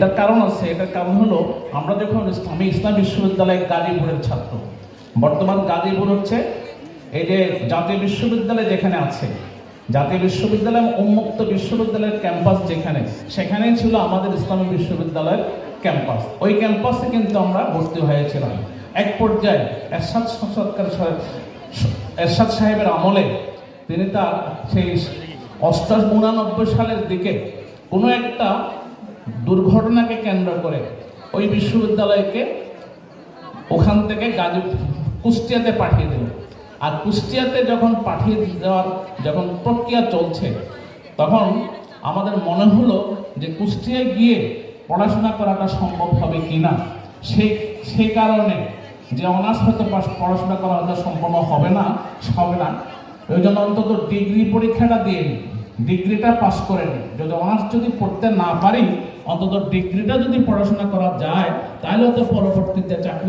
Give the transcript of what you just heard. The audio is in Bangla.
এটার কারণ আছে। এটার কারণ হলো আমরা যখন আমি ইসলাম বিশ্ববিদ্যালয় গাজীপুরের ছাত্র, বর্তমান গাজীপুর হচ্ছে এই যে জাতীয় বিশ্ববিদ্যালয় যেখানে আছে, জাতীয় বিশ্ববিদ্যালয় উন্মুক্ত বিশ্ববিদ্যালয়ের ক্যাম্পাস যেখানে, সেখানেই ছিল আমাদের ইসলামী বিশ্ববিদ্যালয়ের ক্যাম্পাস। ওই ক্যাম্পাসে কিন্তু আমরা ভর্তি হয়েছিলাম। এক পর্যায়ে এরশাদ সাহেবের আমলে তিনি তার সেই 88-89 সালের দিকে কোনো একটা দুর্ঘটনাকে কেন্দ্র করে ওই বিশ্ববিদ্যালয়কে ওখান থেকে কুষ্টিয়াতে পাঠিয়ে দিল। আর কুষ্টিয়াতে যখন পাঠিয়ে দেওয়ার যখন প্রক্রিয়া চলছে, তখন আমাদের মনে হলো যে কুষ্টিয়ায় গিয়ে পড়াশোনা করাটা সম্ভব হবে কিনা। সেই কারণে যে অনার্স হয়তো পড়াশোনা করা হয়তো সম্পন্ন হবে না, ওই জন্য অন্তত ডিগ্রি পরীক্ষাটা দিয়ে নিই, ডিগ্রিটা পাস করে নিই। যদি অনার্স যদি পড়তে না পারি, অন্তত ডিগ্রিটা যদি পড়াশোনা করা যায়, তাহলে হয়তো পরবর্তীতে চাকরি